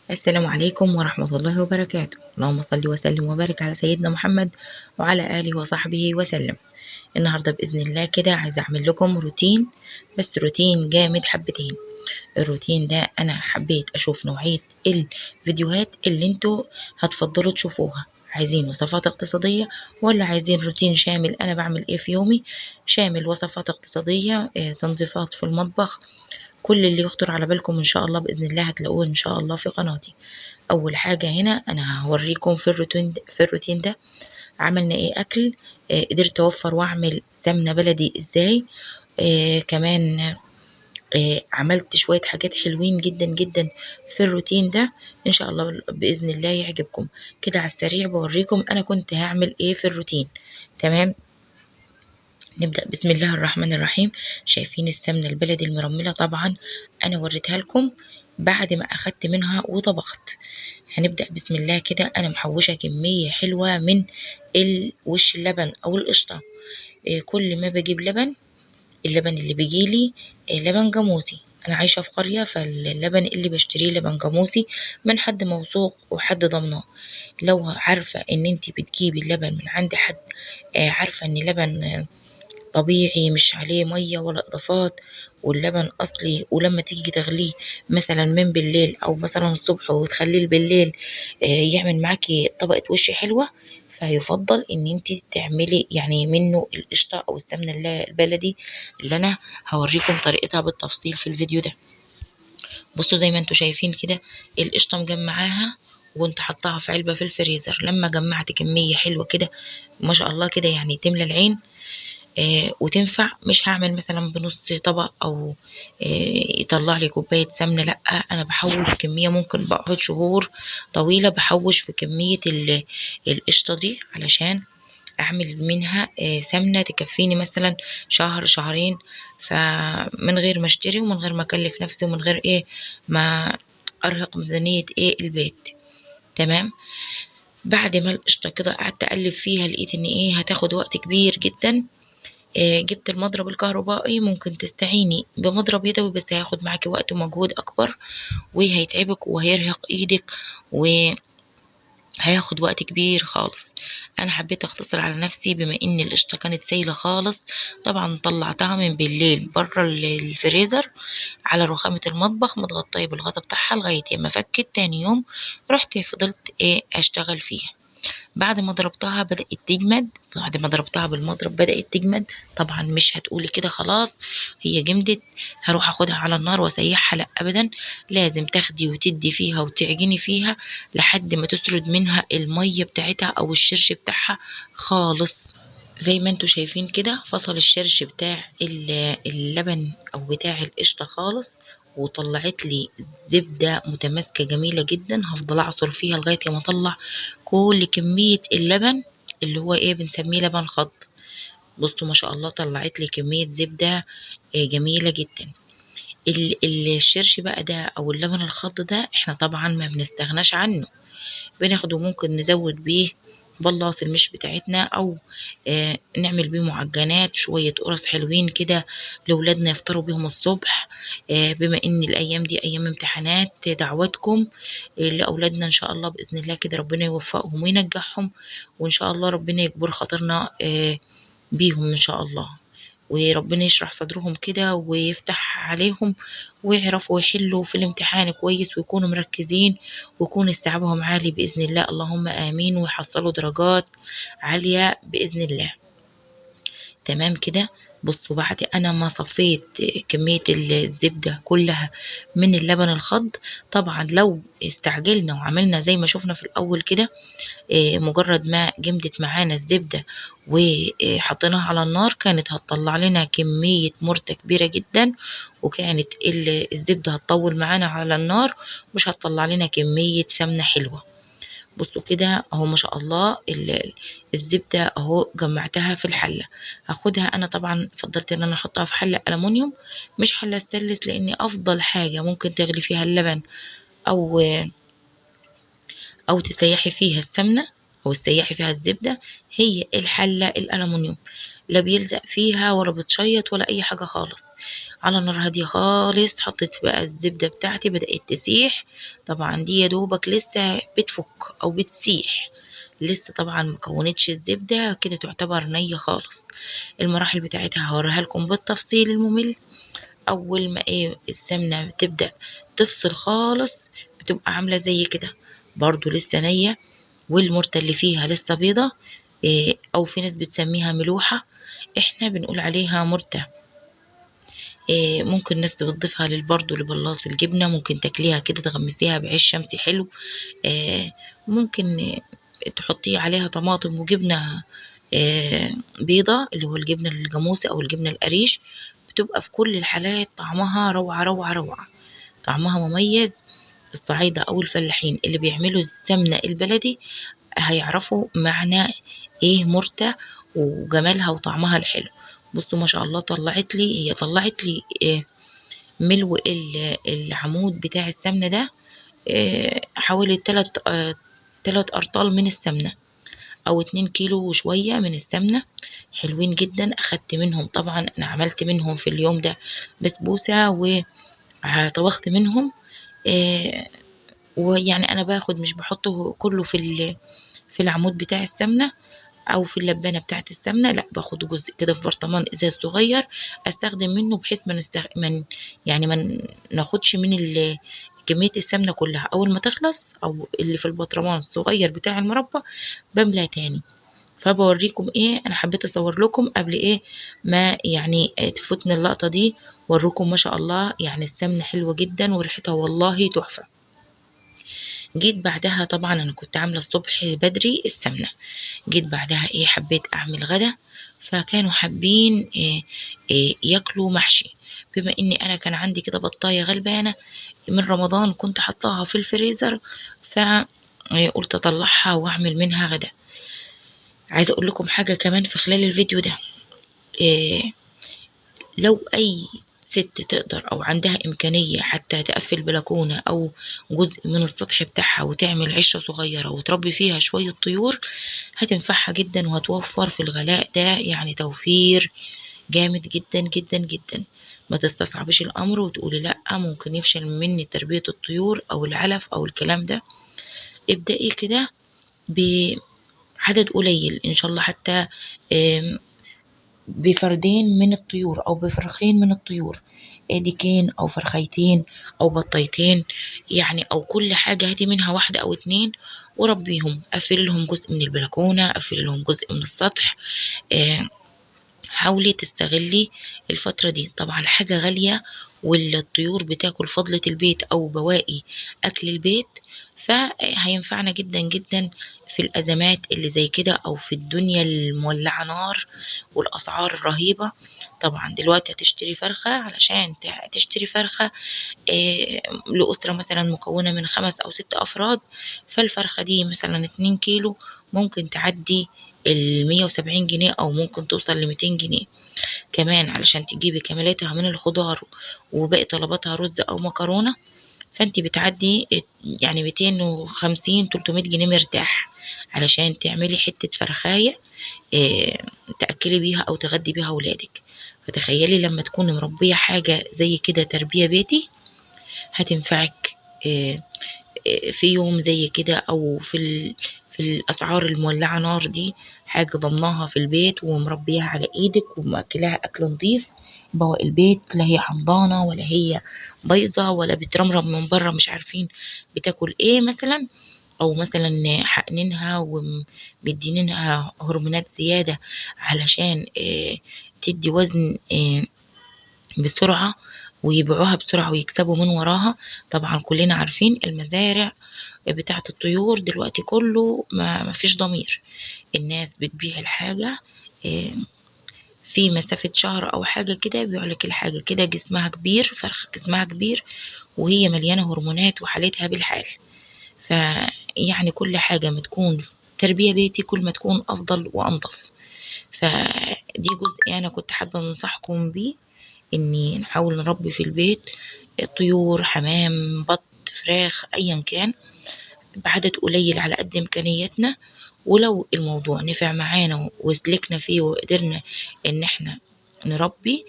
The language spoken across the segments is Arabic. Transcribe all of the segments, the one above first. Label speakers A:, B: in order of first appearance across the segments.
A: السلام عليكم ورحمة الله وبركاته. اللهم صل وسلم وبارك على سيدنا محمد وعلى آله وصحبه وسلم. النهاردة بإذن الله كده عايزة أعمل لكم روتين، بس روتين جامد حبتين. الروتين ده أنا حبيت أشوف نوعية الفيديوهات اللي انتوا هتفضلوا تشوفوها. عايزين وصفات اقتصادية ولا عايزين روتين شامل؟ أنا بعمل إيه في يومي؟ شامل وصفات اقتصادية، تنظيفات في المطبخ، كل اللي يخطر على بالكم إن شاء الله بإذن الله هتلاقوه إن شاء الله في قناتي. أول حاجة هنا أنا هوريكم في الروتين ده عملنا إيه أكل. قدرت أوفر وأعمل سمنة بلدي إزاي. كمان عملت شوية حاجات حلوين جدا جدا في الروتين ده، إن شاء الله بإذن الله يعجبكم. كده على السريع بوريكم أنا كنت هعمل إيه في الروتين. تمام، نبدأ بسم الله الرحمن الرحيم. شايفين السمنة البلدي المرملة؟ طبعا أنا وريتها لكم بعد ما أخدت منها وطبخت. هنبدأ بسم الله كده. أنا محوشة كمية حلوة من وش اللبن أو القشطة. كل ما بجيب لبن، اللبن اللي بيجيلي لبن جاموسي. أنا عايشة في قرية، فاللبن اللي بشتريه لبن جاموسي من حد موثوق وحد ضمناه. لو عارفة إن انتي بتجيبي اللبن من عند حد عارفة إن لبن طبيعي مش عليه مية ولا إضافات، واللبن أصلي، ولما تيجي تغليه مثلا من بالليل أو مثلا الصبح وتخليه بالليل يعمل معاكي طبقة وش حلوة، فيفضل إن انتي تعملي يعني منه القشطة أو السمنة البلدي اللي أنا هوريكم طريقتها بالتفصيل في الفيديو ده. بصوا زي ما انتوا شايفين كده القشطة مجمعاها وكنت حطاها في علبة في الفريزر. لما جمعت كمية حلوة كده ما شاء الله كده يعني تملى العين وتنفع. مش هعمل مثلا بنص طبق او يطلع لي كوباية سمنة، لا انا بحوش كمية ممكن بقعد شهور طويلة بحوش في كمية القشطة دي علشان اعمل منها سمنة تكفيني مثلا شهر شهرين، فمن غير ما اشتري ومن غير ما اكلف نفسي ومن غير ما ارهق ميزانية البيت. تمام، بعد ما القشطة كده قعدت اقلب فيها لقيت ان هتاخد وقت كبير جدا. جبت المضرب الكهربائي. ممكن تستعيني بمضرب يدوي بس هياخد معاكي وقت ومجهود اكبر وهيتعبك وهيرهق ايدك وهياخد وقت كبير خالص. انا حبيت اختصر على نفسي بما ان القشطه كانت سايله خالص. طبعا طلعتها من بالليل بره الفريزر على رخامه المطبخ متغطيه بالغطا بتاعها لغايه ما فكت. تاني يوم رحت فضلت اشتغل فيها. بعد ما ضربتها بدأت تجمد، بعد ما ضربتها بالمضرب بدأت تجمد. طبعا مش هتقولي كده خلاص هي جمدت هروح اخدها على النار واسيحها، لا ابدا. لازم تاخدي وتدي فيها وتعجني فيها لحد ما تسرد منها المية بتاعتها او الشرش بتاعها خالص. زي ما انتوا شايفين كده فصل الشرش بتاع اللبن او بتاع القشطة خالص، وطلعت لي زبدة متماسكة جميلة جدا. هفضل اعصر فيها لغاية ما اطلع كل كمية اللبن اللي هو بنسميه لبن خض. بصوا ما شاء الله طلعت لي كمية زبدة جميلة جدا. الشرش بقى ده او اللبن الخض ده احنا طبعا ما بنستغناش عنه، بناخده ممكن نزود بيه بلاص المش بتاعتنا او نعمل بيه معجنات، شوية قرص حلوين كده لولادنا يفطروا بيهم الصبح. بما ان الايام دي ايام امتحانات دعواتكم لاولادنا ان شاء الله باذن الله كده ربنا يوفقهم وينجحهم، وان شاء الله ربنا يكبر خاطرنا بيهم ان شاء الله، وربنا يشرح صدرهم كده ويفتح عليهم ويعرفوا يحلوا في الامتحان كويس ويكونوا مركزين ويكون استيعابهم عالي بإذن الله. اللهم آمين، ويحصلوا درجات عالية بإذن الله. تمام كده. بصوا بعد انا ما صفيت كمية الزبدة كلها من اللبن الخض، طبعا لو استعجلنا وعملنا زي ما شفنا في الاول كده مجرد ما جمدت معانا الزبدة وحطيناها على النار كانت هتطلع لنا كمية مرتة كبيرة جدا، وكانت الزبدة هتطول معانا على النار مش هتطلع لنا كمية سمنة حلوة. بصوا كده اهو ما شاء الله الزبدة اهو جمعتها في الحلة. هاخدها انا طبعا فضلت ان انا احطها في حلة ألمونيوم مش حلة ستانلس، لان افضل حاجة ممكن تغلي فيها اللبن او تسيحي فيها السمنة او تسيحي فيها الزبدة هي الحلة الألمونيوم. لا بيلزق فيها ولا بتشيط ولا اي حاجة خالص. على نار هادية خالص حطيت بقى الزبدة بتاعتي، بدأت تسيح. طبعا دي يا دوبك لسه بتفك او بتسيح، لسه طبعا مكونتش الزبدة كده، تعتبر نية خالص. المراحل بتاعتها هوريها لكم بالتفصيل الممل. اول ما السمنة بتبدأ تفصل خالص، بتبقى عاملة زي كده، برضو لسه نية، والمرتة اللي فيها لسه بيضة. او في ناس بتسميها ملوحة، احنا بنقول عليها مرتة. ممكن ناس بتضيفها برضو لبلاص الجبنة، ممكن تاكليها كده تغمسيها بعيش شمسي حلو. ممكن تحطيه عليها طماطم وجبنة بيضة، اللي هو الجبنة الجاموسي أو الجبنة القريش. بتبقى في كل الحالات طعمها روعة روعة روعة، طعمها مميز. الصعايدة أو الفلاحين اللي بيعملوا السمنة البلدي هيعرفوا معنى ايه مرتة وجمالها وطعمها الحلو. بصوا ما شاء الله، طلعت لي ملو العمود بتاع السمنة ده حوالي 3 أرطال من السمنة، أو 2 كيلو وشوية من السمنة. حلوين جدا. أخدت منهم طبعا، أنا عملت منهم في اليوم ده بسبوسة وطبخت منهم. ويعني أنا باخد، مش بحطه كله في العمود بتاع السمنة او في اللبانه بتاعه السمنه، لا باخد جزء كده في برطمان ازاز صغير استخدم منه، بحيث يعني ما ناخدش من كميه السمنه كلها. اول ما تخلص او اللي في البرطمان الصغير بتاع المربى بملى تاني. فبوريكم انا حبيت اصور لكم قبل ما يعني تفوتني اللقطه دي، وروكم ما شاء الله يعني السمنه حلوه جدا وريحتها والله تحفه. جيت بعدها طبعا انا كنت عامله الصبح بدري السمنه، جيت بعدها حبيت اعمل غدا، فكانوا حابين ياكلوا محشي. بما اني انا كان عندي كده بطايه غلبانه من رمضان كنت حطاها في الفريزر، فقلت اطلعها واعمل منها غدا. عايزه اقول لكم حاجه كمان في خلال الفيديو ده. لو اي ست تقدر او عندها امكانية حتى تقفل بلكونة او جزء من السطح بتاعها وتعمل عشة صغيرة وتربي فيها شوية طيور، هتنفعها جدا وهتوفر في الغلاء ده، يعني توفير جامد جدا جدا جدا. ما تستصعبش الامر وتقولي لا ممكن يفشل مني تربية الطيور او العلف او الكلام ده. ابدأي كده بعدد قليل ان شاء الله، حتى بفردين من الطيور او بفرخين من الطيور، ديكين او فرخيتين او بطيتين يعني، او كل حاجة هاتي منها واحدة او 2 وربيهم. قفل لهم جزء من البلكونة، قفل لهم جزء من السطح. حاولي تستغلي الفترة دي. طبعا حاجة غالية، والطيور بتاكل فضلة البيت أو بواقي أكل البيت، فهينفعنا جدا جدا في الأزمات اللي زي كده، أو في الدنيا المولعة نار والأسعار الرهيبة. طبعا دلوقتي هتشتري فرخة، علشان تشتري فرخة لأسرة مثلا مكونة من 5 أو 6 أفراد، فالفرخة دي مثلا 2 كيلو ممكن تعدي 170 جنيه، أو ممكن توصل ل200 جنيه كمان، علشان تجيبي كمالاتها من الخضار وباقي طلباتها رز أو مكرونة. فانت بتعدي يعني 250-300 جنيه مرتاح، علشان تعملي حتة فرخاية تأكلي بيها أو تغدي بيها ولادك. فتخيلي لما تكوني مربية حاجة زي كده تربية بيتي، هتنفعك في يوم زي كده، أو في الأسعار المولعة نار دي، حاجة ضمناها في البيت ومربيها على ايدك ومأكلاها أكل نظيف. بواقي البيت لا هي حمضانة ولا هي بايظة ولا بترمرم من بره مش عارفين بتاكل ايه مثلا، او مثلا حقنينها ومدينينها هرمونات زيادة علشان تدي وزن بسرعة ويبيعوها بسرعة ويكسبوا من وراها. طبعا كلنا عارفين المزارع بتاعة الطيور دلوقتي كله ما فيش ضمير. الناس بتبيع الحاجة في مسافة شهر أو حاجة كده، بيقولك الحاجة كده جسمها كبير، فرخة جسمها كبير وهي مليانة هرمونات وحالتها بالحال. فيعني كل حاجة ما تكون تربية بيتي كل ما تكون أفضل وأنظف. فدي جزء أنا كنت حابة أنصحكم بيه، إني نحاول نربي في البيت طيور، حمام، بط، فراخ، أيا كان. بعدد قليل على قد إمكانياتنا، ولو الموضوع نفع معانا وسلكنا فيه وقدرنا إن احنا نربي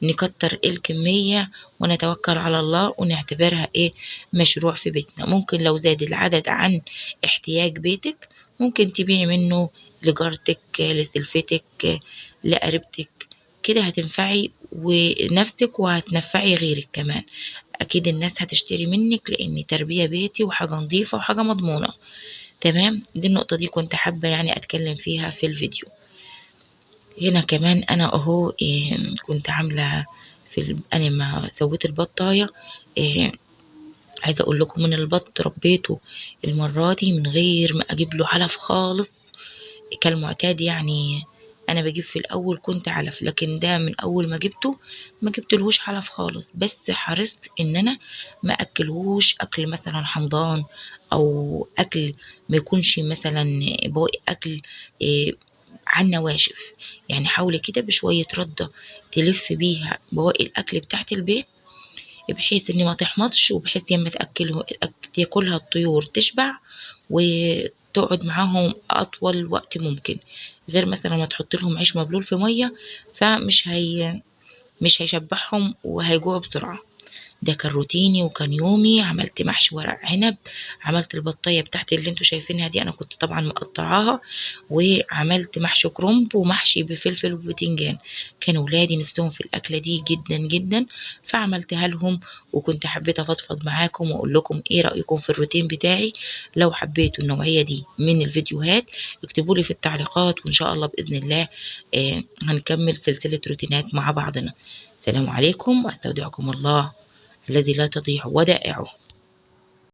A: نكتر الكمية ونتوكل على الله ونعتبرها مشروع في بيتنا. ممكن لو زاد العدد عن احتياج بيتك ممكن تبيعي منه لجارتك، لسلفتك، لقريبتك، كده هتنفعي ونفسك وهتنفعي غيرك كمان. اكيد الناس هتشتري منك لان تربية بيتي وحاجة نظيفة وحاجة مضمونة. تمام، دي النقطة دي كنت حابة يعني اتكلم فيها في الفيديو. هنا كمان انا اهو كنت عاملة انا ما سويت البطاية. عايزة اقول لكم ان البط ربيته المرة دي من غير ما اجيب له علف خالص كالمعتاد. يعني انا بجيب في الاول كنت علف، لكن ده من اول ما جبته ما جبتلهوش علف خالص، بس حرصت ان انا ما اكلهوش اكل مثلا حمضان او اكل ما يكونش مثلا بواقي اكل عن نواشف. يعني حاولي كده بشوية ردة تلف بيها بواقي الاكل بتاعت البيت بحيث ان ما تحمضش، وبحيث لما تاكلها الطيور تشبع وتقعد معاهم اطول وقت ممكن، غير مثلا ما تحط لهم عيش مبلول في ميه مش هيشبعهم وهيجوعوا بسرعه. ده كان روتيني وكان يومي. عملت محشي ورق عنب، عملت البطايه بتاعتي اللي انتوا شايفينها دي انا كنت طبعا مقطعاها، وعملت محشي كرنب ومحشي بفلفل وبتنجان. كان ولادي نفسهم في الاكله دي جدا جدا فعملتها لهم، وكنت حبيت افضفض معاكم واقول لكم ايه رايكم في الروتين بتاعي. لو حبيتوا النوعيه دي من الفيديوهات اكتبوا لي في التعليقات، وان شاء الله باذن الله هنكمل سلسله روتينات مع بعضنا. السلام عليكم واستودعكم الله الذي لا تضيع ودائعه.